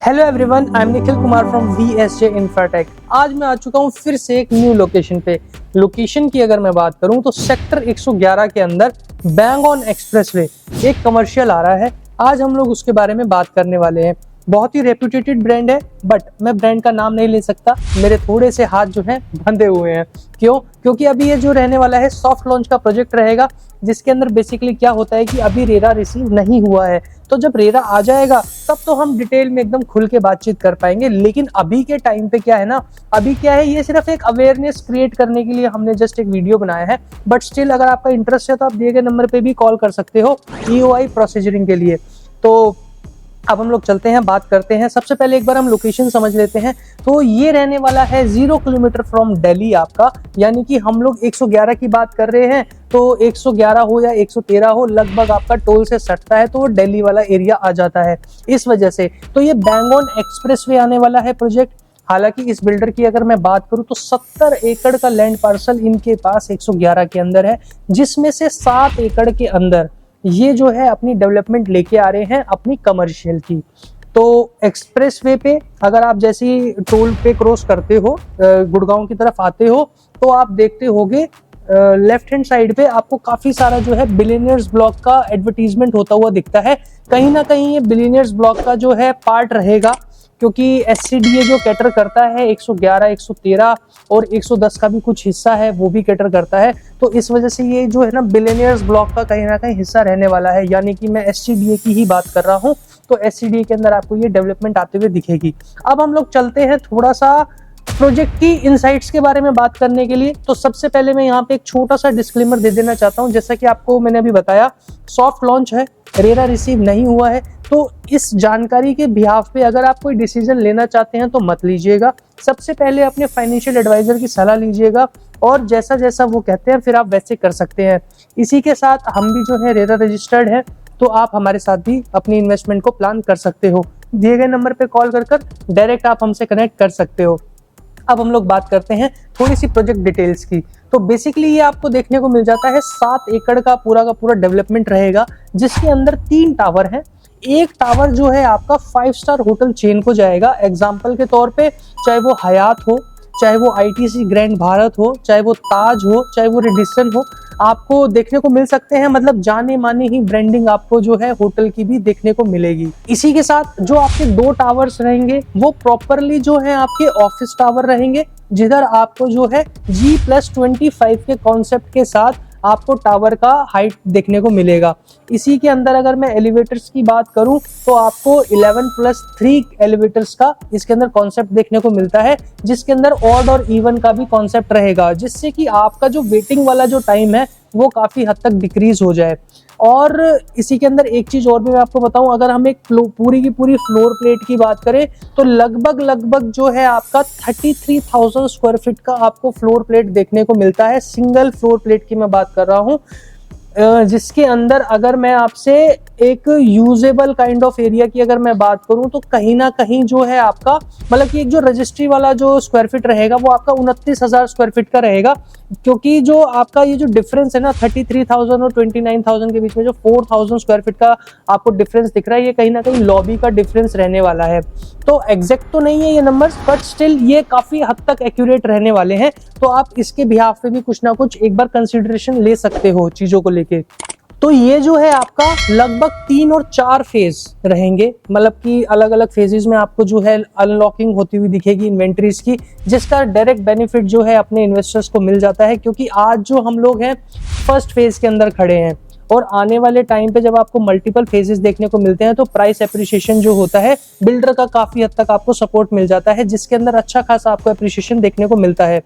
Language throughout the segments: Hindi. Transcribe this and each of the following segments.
Hello everyone, I am Nikhil Kumar from VSJ Infratech. आज मैं आ चुका हूँ फिर से एक न्यू लोकेशन पे। लोकेशन की अगर मैं बात करूँ तो सेक्टर 111 के अंदर बैंगॉन एक्सप्रेसवे एक कमर्शियल आ रहा है। आज हम लोग उसके बारे में बात करने वाले हैं। बहुत ही रेप्यूटेटेड ब्रांड है, बट मैं ब्रांड का नाम नहीं ले सकता, मेरे थोड़े से हाथ जो हैं बंधे हुए हैं। क्यों? क्योंकि अभी ये जो रहने वाला है सॉफ्ट लॉन्च का प्रोजेक्ट रहेगा, जिसके अंदर बेसिकली क्या होता है कि अभी रेरा रिसीव नहीं हुआ है। तो जब रेरा आ जाएगा तब तो हम डिटेल में एकदम खुल के बातचीत कर पाएंगे। लेकिन अभी के टाइम पे क्या है ना, अभी क्या है, ये सिर्फ एक अवेयरनेस क्रिएट करने के लिए हमने जस्ट एक वीडियो बनाया है। बट स्टिल अगर आपका इंटरेस्ट है तो आप दिए गए नंबर पे भी कॉल कर सकते हो EOI प्रोसीजरिंग के लिए। तो अब हम लोग चलते हैं, बात करते हैं। सबसे पहले एक बार हम लोकेशन समझ लेते हैं। तो ये रहने वाला है 0 किलोमीटर फ्रॉम दिल्ली आपका, यानी कि हम लोग 111 की बात कर रहे हैं तो 111 हो या 113 हो, लगभग आपका टोल से सटता है तो दिल्ली वाला एरिया आ जाता है। इस वजह से तो ये बैंगॉन एक्सप्रेसवे आने वाला है प्रोजेक्ट। हालांकि इस बिल्डर की अगर मैं बात करूं तो 70 एकड़ का लैंड पार्सल इनके पास 111 के अंदर है, जिसमें से 7 एकड़ के अंदर ये जो है अपनी डेवलपमेंट लेके आ रहे हैं अपनी कमर्शियल की। तो एक्सप्रेसवे पे अगर आप जैसे ही टोल पे क्रॉस करते हो, गुड़गांव की तरफ आते हो, तो आप देखते होगे लेफ्ट हैंड साइड पे आपको काफी सारा जो है बिलियनियर्स ब्लॉक का एडवर्टीजमेंट होता हुआ दिखता है। कहीं ना कहीं ये बिलियनियर्स ब्लॉक का जो है पार्ट रहेगा, क्योंकि SCDA जो कैटर करता है 111, 113 और 110 का भी कुछ हिस्सा है, वो भी कैटर करता है। तो इस वजह से ये जो है ना बिलियनियर्स ब्लॉक का कहीं ना कहीं हिस्सा रहने वाला है, यानी कि मैं SCDA की ही बात कर रहा हूँ। तो SCDA के अंदर आपको ये डेवलपमेंट आते हुए दिखेगी। अब हम लोग चलते हैं थोड़ा सा प्रोजेक्ट की इनसाइट्स के बारे में बात करने के लिए। तो सबसे पहले मैं यहाँ पे एक छोटा सा डिस्क्लेमर दे देना चाहता हूँ। जैसा कि आपको मैंने अभी बताया, सॉफ्ट लॉन्च है, रेरा रिसीव नहीं हुआ है। तो इस जानकारी के बिहाफ पे अगर आप कोई डिसीजन लेना चाहते हैं तो मत लीजिएगा। सबसे पहले अपने फाइनेंशियल एडवाइजर की सलाह लीजिएगा, और जैसा जैसा वो कहते हैं फिर आप वैसे कर सकते हैं। इसी के साथ हम भी जो है रेरा रजिस्टर्ड है, तो आप हमारे साथ भी अपनी इन्वेस्टमेंट को प्लान कर सकते हो। दिए गए नंबर पे कॉल कर डायरेक्ट आप हमसे कनेक्ट कर सकते हो। अब हम लोग बात करते हैं थोड़ी सी प्रोजेक्ट डिटेल्स की। तो बेसिकली ये आपको देखने को मिल जाता है 7 एकड़ का पूरा डेवलपमेंट रहेगा, जिसके अंदर 3 टावर हैं। एक टावर जो है आपका 5 स्टार होटल चेन को जाएगा। एग्जाम्पल के तौर पे, चाहे वो हयात हो, चाहे वो ITC ग्रैंड भारत हो, चाहे वो ताज हो, चाहे वो रेडिसन हो, आपको देखने को मिल सकते हैं। मतलब जाने माने ही ब्रांडिंग आपको जो है होटल की भी देखने को मिलेगी। इसी के साथ जो आपके 2 टावर्स रहेंगे वो प्रॉपरली जो है आपके ऑफिस टावर रहेंगे, जिधर आपको जो है G+25 के कॉन्सेप्ट के साथ आपको टावर का हाइट देखने को मिलेगा। इसी के अंदर अगर मैं एलिवेटर्स की बात करूं तो आपको 11+3 एलिवेटर्स का इसके अंदर कॉन्सेप्ट देखने को मिलता है, जिसके अंदर ऑड और इवन का भी कॉन्सेप्ट रहेगा, जिससे कि आपका जो वेटिंग वाला जो टाइम है वो काफी हद तक डिक्रीज हो जाए। और इसी के अंदर एक चीज और भी मैं आपको बताऊं, अगर हम एक पूरी की पूरी फ्लोर प्लेट की बात करें तो लगभग जो है आपका 33,000 स्क्वायर फीट का आपको फ्लोर प्लेट देखने को मिलता है। सिंगल फ्लोर प्लेट की मैं बात कर रहा हूं, जिसके अंदर अगर मैं आपसे एक यूजेबल काइंड ऑफ एरिया की अगर मैं बात करूं तो कहीं ना कहीं जो है आपका, मतलब कि एक जो रजिस्ट्री वाला जो स्क्वायर फीट रहेगा वो आपका 29,000 स्क्वायर फीट का रहेगा। क्योंकि जो आपका ये जो डिफरेंस है ना 33,000 और 29,000 के बीच में जो 4,000 स्क्वायर फीट का आपको डिफरेंस दिख रहा है, ये कहीं ना कहीं लॉबी का डिफरेंस रहने वाला है। तो एग्जैक्ट तो नहीं है ये नंबर्स, बट स्टिल ये काफी हद तक एक्यूरेट रहने वाले हैं। तो आप इसके बिहाफ पे भी कुछ ना कुछ एक बार कंसिडरेशन ले सकते हो चीजों को लेके। तो ये जो है आपका लगभग 3 और 4 फेज रहेंगे, मतलब कि अलग अलग फेजेस में आपको जो है अनलॉकिंग होती हुई दिखेगी इन्वेंट्रीज की, जिसका डायरेक्ट बेनिफिट जो है अपने इन्वेस्टर्स को मिल जाता है। क्योंकि आज जो हम लोग हैं फर्स्ट फेज के अंदर खड़े हैं, और आने वाले टाइम पे जब आपको मल्टीपल फेजेस देखने को मिलते हैं तो प्राइस एप्रिसिएशन जो होता है बिल्डर का काफी हद तक आपको सपोर्ट मिल जाता है, जिसके अंदर अच्छा खासा आपको एप्रिसिएशन देखने को मिलता है।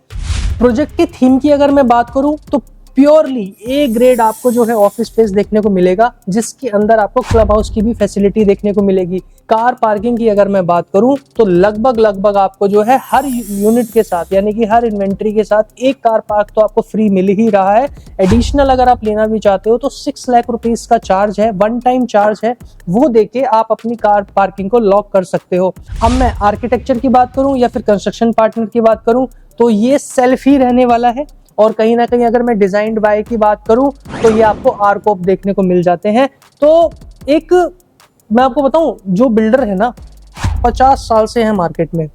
प्रोजेक्ट की थीम की अगर मैं बात करूं तो प्योरली A ग्रेड आपको जो है ऑफिस स्पेस देखने को मिलेगा, जिसके अंदर आपको क्लब हाउस की भी फैसिलिटी देखने को मिलेगी। कार पार्किंग की अगर मैं बात करूं तो लगभग आपको जो है हर यूनिट के साथ, यानी कि हर इन्वेंट्री के साथ एक कार पार्क तो आपको फ्री मिल ही रहा है। एडिशनल अगर आप लेना भी चाहते हो तो 6 लाख रुपीस का चार्ज है, वन टाइम चार्ज है, वो देके आप अपनी कार पार्किंग को लॉक कर सकते हो। अब मैं आर्किटेक्चर की बात करूं या फिर कंस्ट्रक्शन पार्टनर की बात करूं तो ये सेल्फ ही रहने वाला है। और कहीं ना कहीं अगर मैं डिजाइन बाय की बात करूं तो ये आपको आरकोप देखने को मिल जाते हैं। तो एक मैं आपको बताऊं, जो बिल्डर है ना 50 साल से है मार्केट में।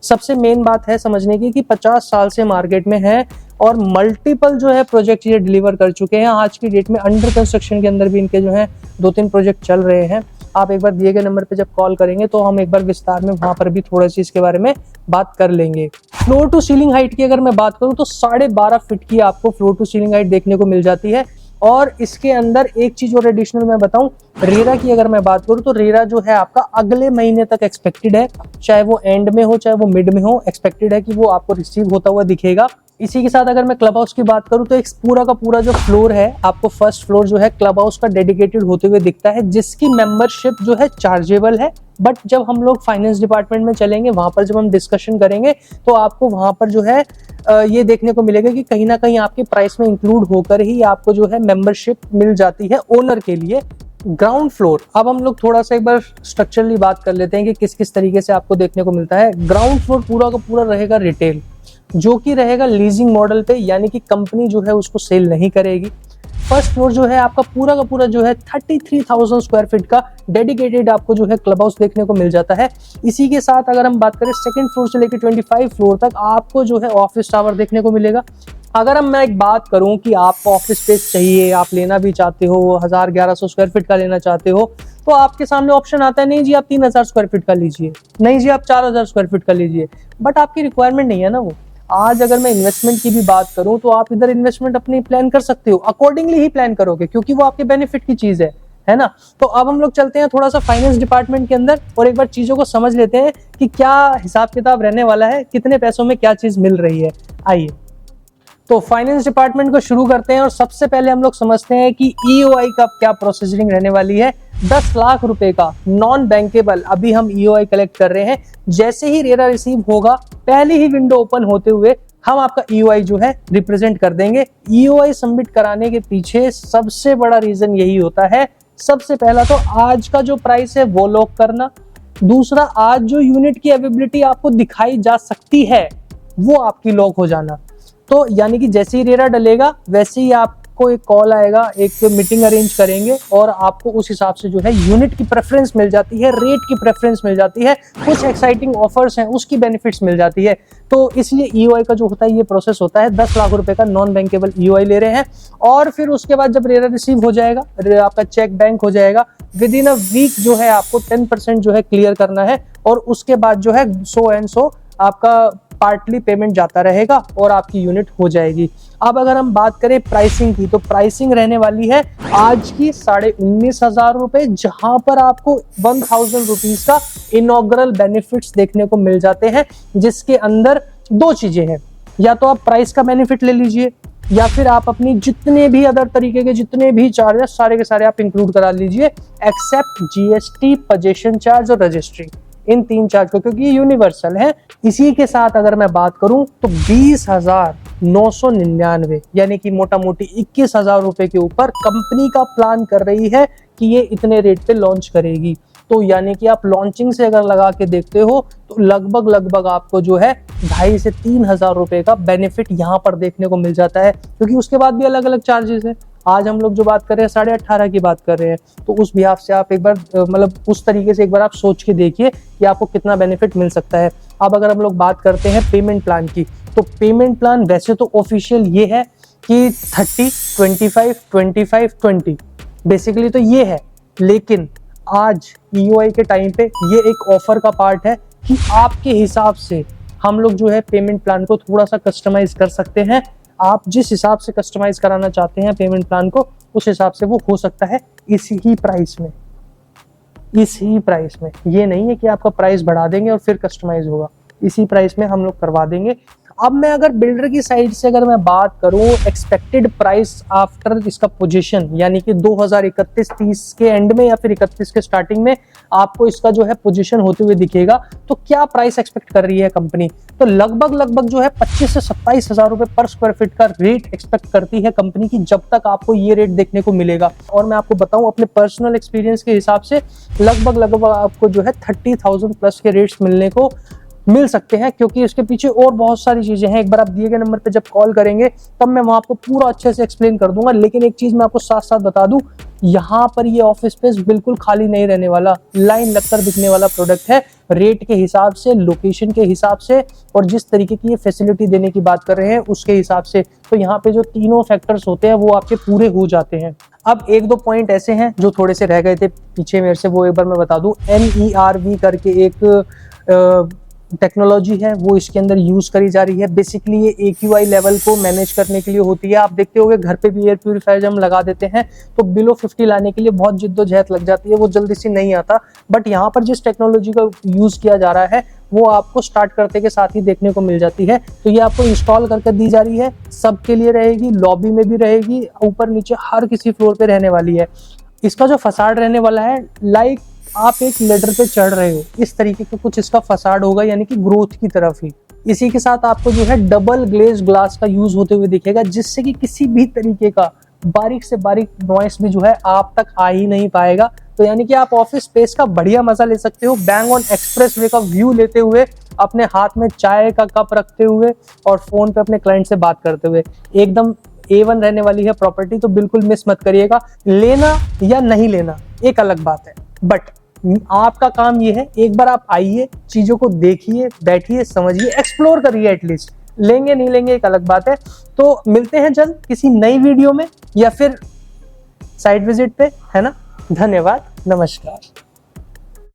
सबसे मेन बात है समझने की कि 50 साल से मार्केट में है और मल्टीपल जो है प्रोजेक्ट ये डिलीवर कर चुके हैं। आज की डेट में अंडर कंस्ट्रक्शन के अंदर भी इनके जो है 2-3 प्रोजेक्ट चल रहे हैं। आप एक बार दिए गए नंबर पे जब कॉल करेंगे तो हम एक बार विस्तार में वहां पर भी थोड़ा सी इसके बारे में बात कर लेंगे। फ्लोर टू सीलिंग हाइट की अगर मैं बात करूं तो 12.5 फीट की आपको फ्लोर टू सीलिंग हाइट देखने को मिल जाती है। और इसके अंदर एक चीज और एडिशनल मैं बताऊं, रेरा की अगर मैं बात करूं तो रेरा जो है आपका अगले महीने तक एक्सपेक्टेड है, चाहे वो एंड में हो चाहे वो मिड में हो, एक्सपेक्टेड है कि वो आपको रिसीव होता हुआ दिखेगा। इसी के साथ अगर मैं क्लब हाउस की बात करूं तो एक पूरा का पूरा जो फ्लोर है आपको फर्स्ट फ्लोर जो है क्लब हाउस का डेडिकेटेड होते हुए दिखता है, जिसकी मेंबरशिप जो है चार्जेबल है। बट जब हम लोग फाइनेंस डिपार्टमेंट में चलेंगे वहां पर जब हम डिस्कशन करेंगे तो आपको वहां पर जो है ये देखने को मिलेगा कि कहीं ना कहीं आपके प्राइस में इंक्लूड होकर ही आपको जो है मेंबरशिप मिल जाती है ओनर के लिए। ग्राउंड फ्लोर, अब हम लोग थोड़ा सा एक बार स्ट्रक्चरली बात कर लेते हैं कि किस किस तरीके से आपको देखने को मिलता है। ग्राउंड फ्लोर पूरा का पूरा रहेगा रिटेल, जो कि रहेगा लीजिंग मॉडल पे, यानी कि कंपनी जो है उसको सेल नहीं करेगी। फर्स्ट फ्लोर जो है आपका पूरा का पूरा जो है 33,000 स्क्वायर फीट का डेडिकेटेड आपको जो है क्लब हाउस देखने को मिल जाता है। इसी के साथ अगर हम बात करें सेकंड फ्लोर से लेकर 25 फ्लोर तक आपको जो है ऑफिस टावर देखने को मिलेगा। अगर मैं एक बात करूं कि आपको ऑफिस स्पेस चाहिए, आप लेना भी चाहते हो 1100 स्क्वायर फीट का लेना चाहते हो, तो आपके सामने ऑप्शन आता है नहीं जी आप 3000 स्क्वायर फीट का लीजिए, नहीं जी आप 4000 स्क्वायर फीट का लीजिए। बट आपकी रिक्वायरमेंट नहीं है ना वो। आज अगर मैं इन्वेस्टमेंट की भी बात करूं तो आप इधर इन्वेस्टमेंट अपनी प्लान कर सकते हो, अकॉर्डिंगली ही प्लान करोगे क्योंकि वो आपके बेनिफिट की चीज है ना। तो अब हम लोग चलते हैं थोड़ा सा फाइनेंस डिपार्टमेंट के अंदर और एक बार चीजों को समझ लेते हैं कि क्या हिसाब किताब रहने वाला है, कितने पैसों में क्या चीज मिल रही है। आइए तो फाइनेंस डिपार्टमेंट को शुरू करते हैं और सबसे पहले हम लोग समझते हैं कि ईओआई का क्या प्रोसेसिंग रहने वाली है। 10 लाख रुपए का नॉन बैंकेबल अभी हम ईओआई कलेक्ट कर रहे हैं। जैसे ही रेरा रिसीव होगा पहली ही विंडो ओपन होते हुए हम आपका ईओआई जो है रिप्रेजेंट कर देंगे। ईओआई सबमिट कराने के पीछे सबसे बड़ा रीजन यही होता है, सबसे पहला तो आज का जो प्राइस है वो लॉक करना, दूसरा आज जो यूनिट की अवेलेबिलिटी आपको दिखाई जा सकती है वो आपकी लॉक हो जाना। तो यानी कि जैसे ही रेरा डलेगा वैसे ही आपको एक कॉल आएगा, एक मीटिंग अरेंज करेंगे और आपको उस हिसाब से जो है यूनिट की प्रेफरेंस मिल जाती है, रेट की प्रेफरेंस मिल जाती है, कुछ एक्साइटिंग ऑफर्स हैं उसकी बेनिफिट्स मिल जाती है। तो इसलिए ईओआई का जो होता है ये प्रोसेस होता है। 10 लाख रुपए का नॉन बैंकेबल ईओआई ले रहे हैं और फिर उसके बाद जब रेरा रिसीव हो जाएगा, आपका चेक बैंक हो जाएगा, विद इन अ वीक जो है आपको 10% जो है क्लियर करना है और उसके बाद जो है 100 आपका पार्टली पेमेंट जाता रहेगा और आपकी यूनिट हो जाएगी। अब अगर हम बात करें प्राइसिंग की तो प्राइसिंग रहने वाली है आज की 19,500 रुपए, जहां पर आपको 1000 रुपीज का इनॉग्रल बेनिफिट्स देखने को मिल जाते हैं, जिसके अंदर दो चीजें हैं, या तो आप प्राइस का बेनिफिट ले लीजिए या फिर आप अपनी जितने भी अदर तरीके के जितने भी चार्जेस सारे के सारे आप इंक्लूड करा लीजिए एक्सेप्ट जीएसटी, पोजीशन चार्ज और रजिस्ट्री, इन 3 चार्ज को, क्योंकि ये यूनिवर्सल है। इसी के साथ अगर मैं बात करूं तो 20,999 यानी कि मोटा मोटी 21,000 रुपए के ऊपर कंपनी का प्लान कर रही है कि ये इतने रेट पे लॉन्च करेगी। तो यानी कि आप लॉन्चिंग से अगर लगा के देखते हो तो लगभग आपको जो है 2,500 से 3,000 रुपए का बेनिफिट यहाँ पर देखने को मिल जाता है, क्योंकि उसके बाद भी अलग अलग चार्जेस है। आज हम लोग जो बात कर रहे हैं 18,500 की बात कर रहे हैं, तो उस बिहाफ से आप एक बार मतलब उस तरीके से एक बार आप सोच के देखिए कि आपको कितना बेनिफिट मिल सकता है। अब अगर हम लोग बात करते हैं पेमेंट प्लान की, तो पेमेंट प्लान वैसे तो ऑफिशियल ये है कि 30, 25, 25, 20 बेसिकली तो ये है, लेकिन आज ईओआई के टाइम पे ये एक ऑफर का पार्ट है कि आपके हिसाब से हम लोग जो है पेमेंट प्लान को थोड़ा सा कस्टमाइज कर सकते हैं। आप जिस हिसाब से कस्टमाइज कराना चाहते हैं पेमेंट प्लान को उस हिसाब से वो हो सकता है इसी ही प्राइस में। ये नहीं है कि आपका प्राइस बढ़ा देंगे और फिर कस्टमाइज होगा, इसी प्राइस में हम लोग करवा देंगे। अब मैं अगर बिल्डर की साइड से अगर मैं बात करूं एक्सपेक्टेड प्राइस आफ्टर इसका पोजीशन, यानी कि 2031-30 के एंड में या फिर 31 के स्टार्टिंग में आपको इसका जो है पोजीशन होते हुए दिखेगा, तो क्या प्राइस एक्सपेक्ट कर रही है कंपनी, तो लगभग जो है 25 से 27,000 रुपए पर स्क्वायर फीट का रेट एक्सपेक्ट करती है कंपनी की, जब तक आपको ये रेट देखने को मिलेगा। और मैं आपको बताऊं अपने पर्सनल एक्सपीरियंस के हिसाब से लगभग आपको जो है 30,000 प्लस के रेट्स मिलने को मिल सकते हैं, क्योंकि इसके पीछे और बहुत सारी चीजें हैं। एक बार आप दिए गए नंबर पे जब कॉल करेंगे तब मैं वहां आपको पूरा अच्छे से एक्सप्लेन कर दूंगा। लेकिन एक चीज मैं आपको साथ साथ बता दूं, यहाँ पर ये ऑफिस स्पेस बिल्कुल खाली नहीं रहने वाला, लाइन लगकर बिकने वाला प्रोडक्ट है, रेट के हिसाब से, लोकेशन के हिसाब से और जिस तरीके की ये फैसिलिटी देने की बात कर रहे हैं उसके हिसाब से। तो यहाँ पे जो तीनों फैक्टर्स होते हैं वो आपके पूरे हो जाते हैं। अब एक दो पॉइंट ऐसे हैं जो थोड़े से रह गए थे पीछे मेरे से, वो एक बार मैं बता दूं। NERV करके एक टेक्नोलॉजी है, वो इसके अंदर यूज करी जा रही है। बेसिकली ये AQI लेवल को मैनेज करने के लिए होती है। आप देखते होंगे घर पे भी एयर प्यूरिफायर जब हम लगा देते हैं तो बिलो 50 लाने के लिए बहुत जिद्दोजहद लग जाती है, वो जल्दी से नहीं आता। बट यहाँ पर जिस टेक्नोलॉजी का यूज किया जा रहा है वो आपको स्टार्ट करते के साथ ही देखने को मिल जाती है। तो ये आपको इंस्टॉल करके दी जा रही है, सबके लिए रहेगी, लॉबी में भी रहेगी, ऊपर नीचे हर किसी फ्लोर पे रहने वाली है। इसका जो फसाड रहने वाला है, लाइक आप एक लेडर पे चढ़ रहे हो, इस तरीके का कुछ इसका फसाड होगा, यानी कि ग्रोथ की तरफ ही। इसी के साथ आपको जो है डबल ग्लेज ग्लास का यूज होते हुए दिखेगा, जिससे कि किसी भी तरीके का बारीक से बारीक नॉइस भी जो है आप तक आ ही नहीं पाएगा। तो यानी कि आप ऑफिस स्पेस का बढ़िया मजा ले सकते हो, बैंग ऑन एक्सप्रेसवे का व्यू लेते हुए, अपने हाथ में चाय का कप रखते हुए और फोन पे अपने क्लाइंट से बात करते हुए। एकदम A1 रहने वाली है प्रॉपर्टी, तो बिल्कुल मिस मत करिएगा। लेना या नहीं लेना एक अलग बात है, बट आपका काम ये है, एक बार आप आइए, चीजों को देखिए, बैठिए, समझिए, एक्सप्लोर करिए। एटलीस्ट लेंगे नहीं लेंगे एक अलग बात है। तो मिलते हैं जल्द किसी नई वीडियो में या फिर साइट विजिट पे, है ना। धन्यवाद, नमस्कार।